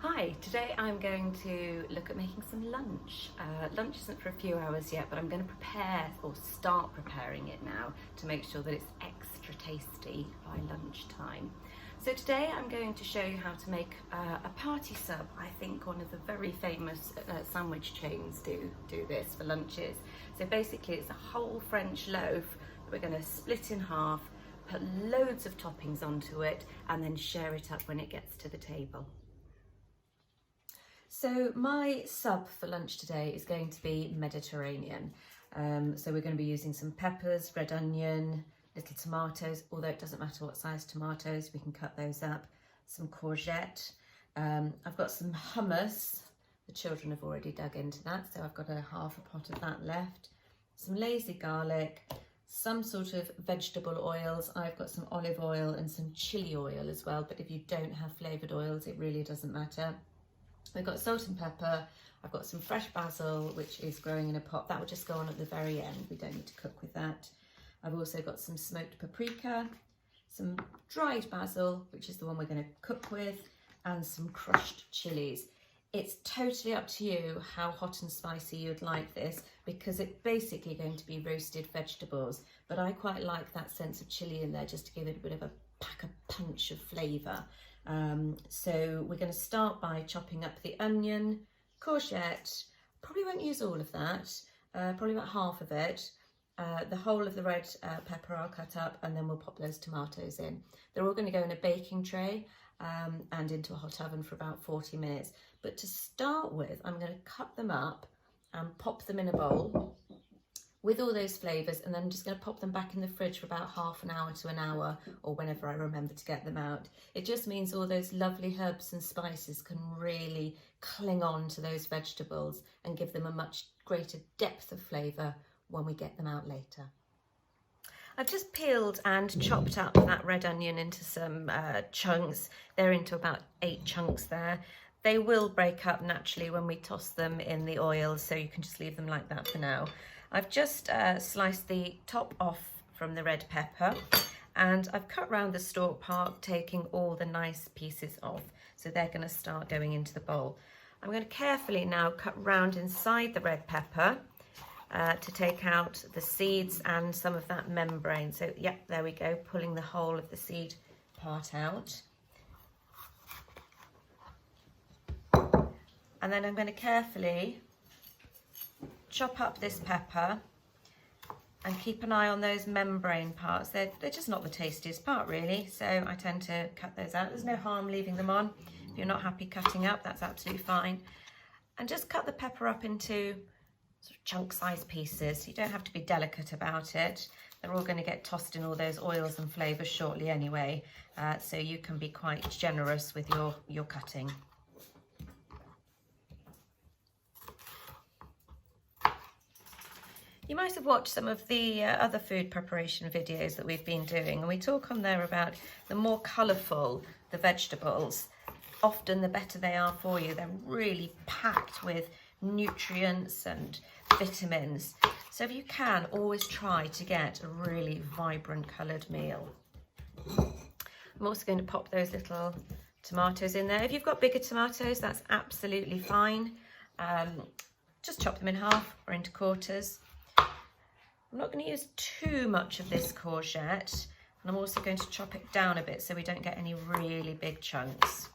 Hi, today I'm going to look at making some lunch. Lunch isn't for a few hours yet, but I'm going to prepare or start preparing it now to make sure that it's extra tasty by lunchtime. So today I'm going to show you how to make a party sub. I think one of the very famous sandwich chains do this for lunches. So basically it's a whole French loaf that we're going to split in half, put loads of toppings onto it, and then share it up when it gets to the table. So my sub for lunch today is going to be Mediterranean. So we're going to be using some peppers, red onion, little tomatoes, although it doesn't matter what size tomatoes, we can cut those up, some courgette. I've got some hummus. The children have already dug into that, so I've got half a pot of that left. Some lazy garlic, some sort of vegetable oils. I've got some olive oil and some chili oil as well, but if you don't have flavoured oils, it really doesn't matter. We've got salt and pepper. I've got some fresh basil, which is growing in a pot. That will just go on at the very end. We don't need to cook with that. I've also got some smoked paprika, some dried basil, which is the one we're going to cook with, and some crushed chilies. It's totally up to you how hot and spicy you'd like this, because it's basically going to be roasted vegetables, but I quite like that sense of chili in there just to give it a bit of a punch of flavour. So we're going to start by chopping up the onion, courgette. Probably won't use all of that, probably about half of it. The whole of the red pepper I'll cut up, and then we'll pop those tomatoes in. They're all going to go in a baking tray and into a hot oven for about 40 minutes. But to start with, I'm going to cut them up and pop them in a bowl with all those flavours, and then I'm just going to pop them back in the fridge for about half an hour to an hour, or whenever I remember to get them out. It just means all those lovely herbs and spices can really cling on to those vegetables and give them a much greater depth of flavour when we get them out later. I've just peeled and chopped up that red onion into some chunks. They're into about 8 chunks there. They will break up naturally when we toss them in the oil, so you can just leave them like that for now. I've just sliced the top off from the red pepper, and I've cut round the stalk part, taking all the nice pieces off. So they're going to start going into the bowl. I'm going to carefully now cut round inside the red pepper to take out the seeds and some of that membrane. So yep, there we go, pulling the whole of the seed part out. And then I'm going to carefully chop up this pepper and keep an eye on those membrane parts. They're just not the tastiest part really, so I tend to cut those out. There's no harm leaving them on. If you're not happy cutting up, that's absolutely fine. And just cut the pepper up into sort of chunk-sized pieces. You don't have to be delicate about it. They're all going to get tossed in all those oils and flavours shortly anyway, so you can be quite generous with your cutting. You might have watched some of the other food preparation videos that we've been doing, and we talk on there about the more colourful the vegetables, often the better they are for you. They're really packed with nutrients and vitamins. So if you can, always try to get a really vibrant coloured meal. I'm also going to pop those little tomatoes in there. If you've got bigger tomatoes, that's absolutely fine. Just chop them in half or into quarters. I'm not going to use too much of this courgette, and I'm also going to chop it down a bit so we don't get any really big chunks.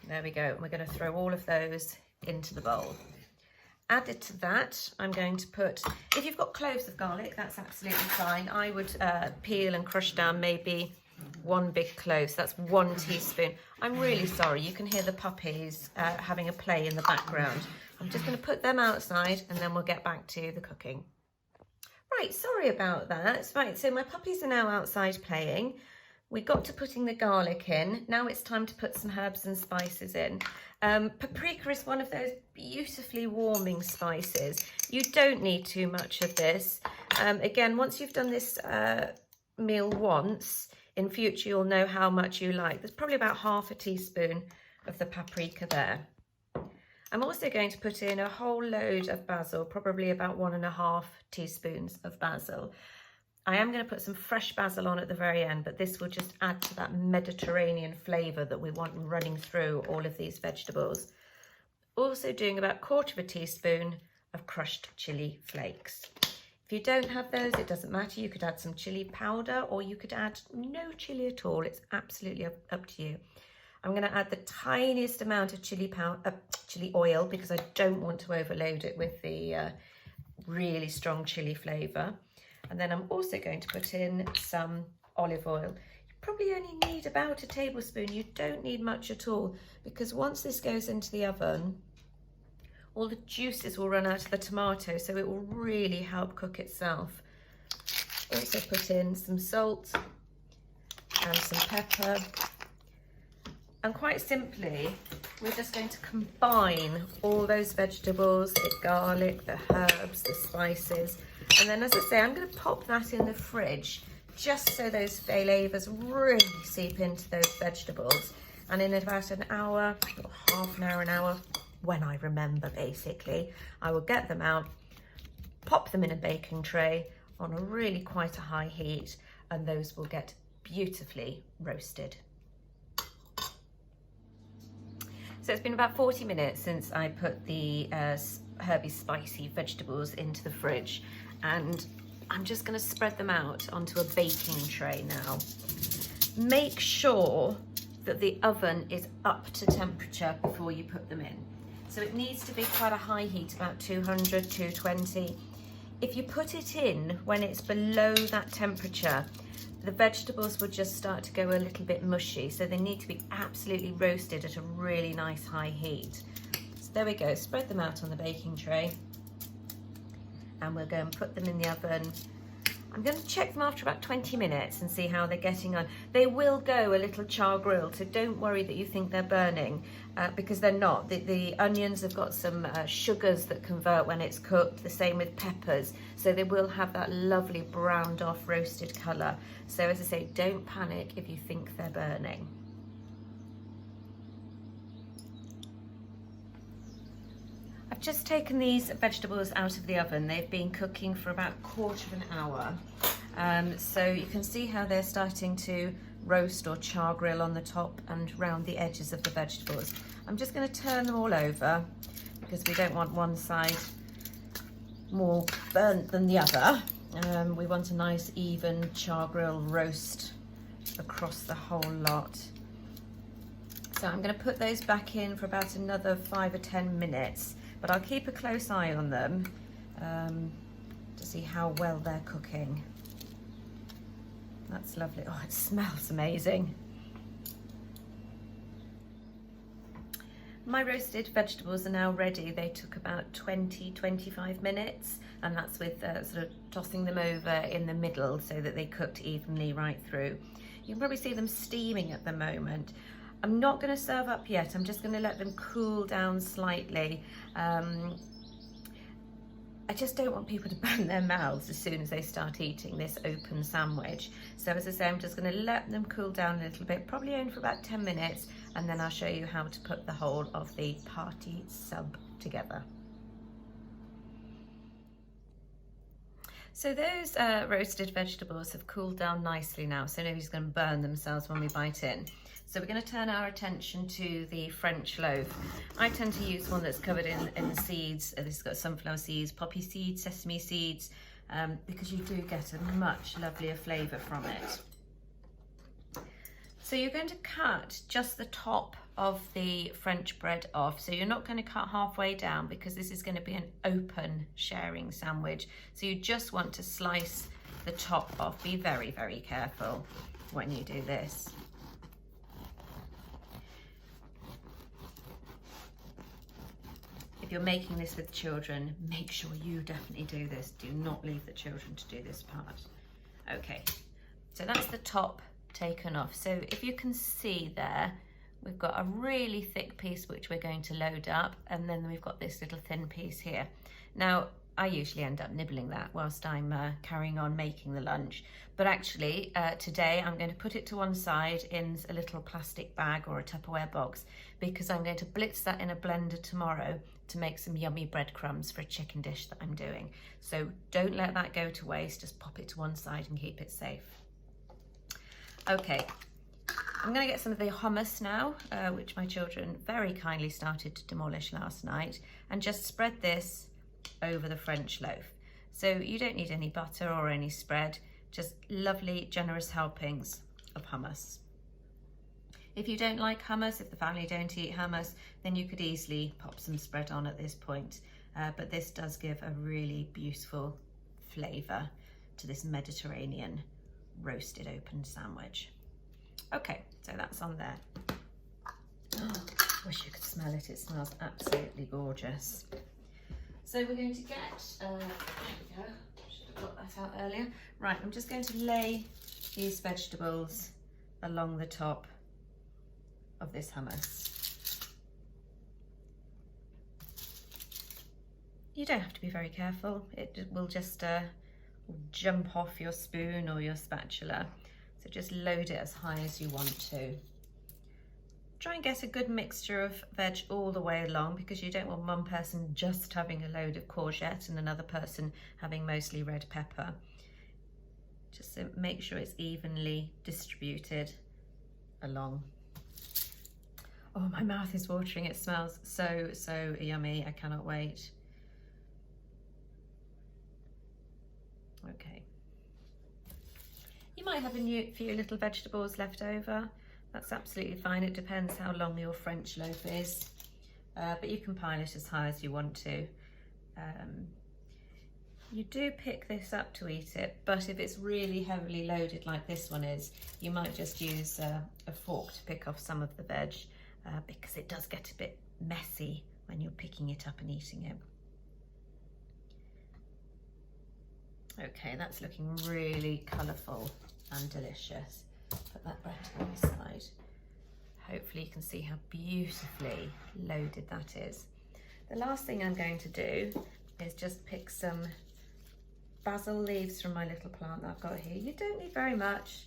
There we go, and we're going to throw all of those into the bowl. Added to that, I'm going to put, if you've got cloves of garlic, that's absolutely fine. I would peel and crush down maybe 1 big clove, so that's 1 teaspoon. I'm really sorry, you can hear the puppies having a play in the background. I'm just going to put them outside, and then we'll get back to the cooking. Right, sorry about that. Right, so my puppies are now outside playing. We got to putting the garlic in. Now it's time to put some herbs and spices in. Paprika is one of those beautifully warming spices. You don't need too much of this. Again, once you've done this meal once, in future you'll know how much you like. There's probably about ½ teaspoon of the paprika there. I'm also going to put in a whole load of basil, probably about 1½ teaspoons of basil. I am going to put some fresh basil on at the very end, but this will just add to that Mediterranean flavour that we want running through all of these vegetables. Also doing about 1/4 teaspoon of crushed chilli flakes. If you don't have those, it doesn't matter. You could add some chilli powder, or you could add no chilli at all. It's absolutely up to you. I'm going to add the tiniest amount of chilli oil, because I don't want to overload it with the really strong chilli flavour. And then I'm also going to put in some olive oil. You probably only need about 1 tablespoon. You don't need much at all, because once this goes into the oven, all the juices will run out of the tomato, so it will really help cook itself. Also put in some salt and some pepper. And quite simply, we're just going to combine all those vegetables, the garlic, the herbs, the spices. And then, as I say, I'm going to pop that in the fridge just so those flavours really seep into those vegetables. And in about an hour, or half an hour, when I remember basically, I will get them out, pop them in a baking tray on a really quite a high heat, and those will get beautifully roasted. So it's been about 40 minutes since I put the herby spicy vegetables into the fridge, and I'm just going to spread them out onto a baking tray now. Make sure that the oven is up to temperature before you put them in. So it needs to be quite a high heat, about 200, 220. If you put it in when it's below that temperature, the vegetables will just start to go a little bit mushy, so they need to be absolutely roasted at a really nice high heat. So there we go, spread them out on the baking tray, and we'll go and put them in the oven. I'm going to check them after about 20 minutes and see how they're getting on. They will go a little char grilled, so don't worry that you think they're burning, because they're not. The onions have got some sugars that convert when it's cooked, the same with peppers, so they will have that lovely browned off roasted colour. So as I say, don't panic if you think they're burning. I've just taken these vegetables out of the oven. They've been cooking for about 1/4 hour. So you can see how they're starting to roast or char grill on the top and round the edges of the vegetables. I'm just going to turn them all over, because we don't want one side more burnt than the other. We want a nice even char grill roast across the whole lot. So I'm going to put those back in for about another 5 or 10 minutes, but I'll keep a close eye on them to see how well they're cooking. That's lovely. Oh, it smells amazing. My roasted vegetables are now ready. They took about 20-25 minutes, and that's with sort of tossing them over in the middle so that they cooked evenly right through. You can probably see them steaming at the moment. I'm not going to serve up yet. I'm just going to let them cool down slightly. I just don't want people to burn their mouths as soon as they start eating this open sandwich. So as I say, I'm just going to let them cool down a little bit, probably only for about 10 minutes, and then I'll show you how to put the whole of the party sub together. So those roasted vegetables have cooled down nicely now, so nobody's going to burn themselves when we bite in. So we're going to turn our attention to the French loaf. I tend to use one that's covered in seeds. This has got sunflower seeds, poppy seeds, sesame seeds, because you do get a much lovelier flavour from it. So you're going to cut just the top of the French bread off. So you're not going to cut halfway down, because this is going to be an open sharing sandwich. So you just want to slice the top off. Be very, very careful when you do this. If you're making this with children, make sure you definitely do this. Do not leave the children to do this part. Okay, so that's the top taken off. So if you can see there, we've got a really thick piece which we're going to load up, and then we've got this little thin piece here. Now, I usually end up nibbling that whilst I'm carrying on making the lunch. But actually, today I'm going to put it to one side in a little plastic bag or a Tupperware box, because I'm going to blitz that in a blender tomorrow to make some yummy breadcrumbs for a chicken dish that I'm doing. So don't let that go to waste, just pop it to one side and keep it safe. Okay, I'm going to get some of the hummus now, which my children very kindly started to demolish last night, and just spread this over the French loaf. So you don't need any butter or any spread, just lovely generous helpings of hummus. If you don't like hummus, if the family don't eat hummus, then you could easily pop some spread on at this point. But this does give a really beautiful flavour to this Mediterranean roasted open sandwich. Okay, so that's on there. Oh, wish you could smell it. It smells absolutely gorgeous. So we're going to get, there we go, should have got that out earlier. Right, I'm just going to lay these vegetables along the top of this hummus. You don't have to be very careful. It will just jump off your spoon or your spatula. So just load it as high as you want to. Try and get a good mixture of veg all the way along, because you don't want one person just having a load of courgette and another person having mostly red pepper. Just to make sure it's evenly distributed along. Oh, my mouth is watering. It smells so yummy. I cannot wait. Okay. You might have a few little vegetables left over. That's absolutely fine. It depends how long your French loaf is, but you can pile it as high as you want to. You do pick this up to eat it, but if it's really heavily loaded like this one is, you might just use a fork to pick off some of the veg, because it does get a bit messy when you're picking it up and eating it. Okay, that's looking really colourful and delicious. Put that bread to one side. Hopefully you can see how beautifully loaded that is. The last thing I'm going to do is just pick some basil leaves from my little plant that I've got here. You don't need very much.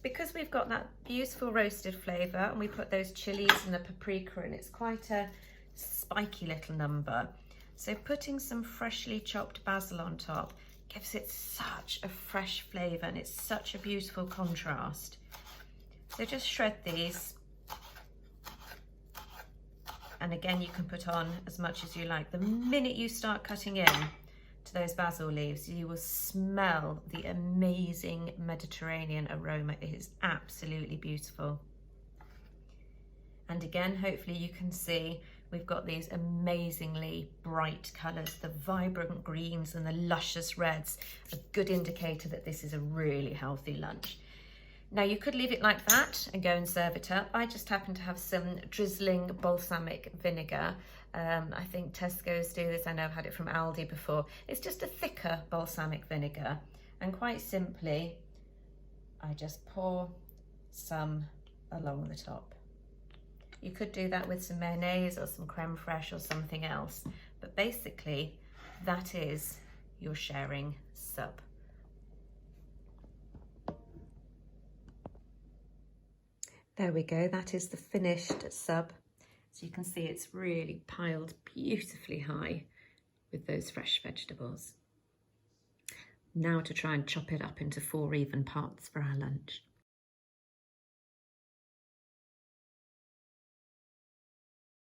Because we've got that beautiful roasted flavour and we put those chilies and the paprika in, it's quite a spiky little number. So putting some freshly chopped basil on top gives it such a fresh flavour and it's such a beautiful contrast. So just shred these. And again, you can put on as much as you like. The minute you start cutting in to those basil leaves, you will smell the amazing Mediterranean aroma. It is absolutely beautiful. And again, hopefully you can see we've got these amazingly bright colours, the vibrant greens and the luscious reds, a good indicator that this is a really healthy lunch. Now you could leave it like that and go and serve it up. I just happen to have some drizzling balsamic vinegar. I think Tesco's do this. I know I've had it from Aldi before. It's just a thicker balsamic vinegar. And quite simply, I just pour some along the top. You could do that with some mayonnaise or some creme fraiche or something else. But basically, that is your sharing sub. There we go, that is the finished sub. So you can see it's really piled beautifully high with those fresh vegetables. Now to try and chop it up into 4 even parts for our lunch.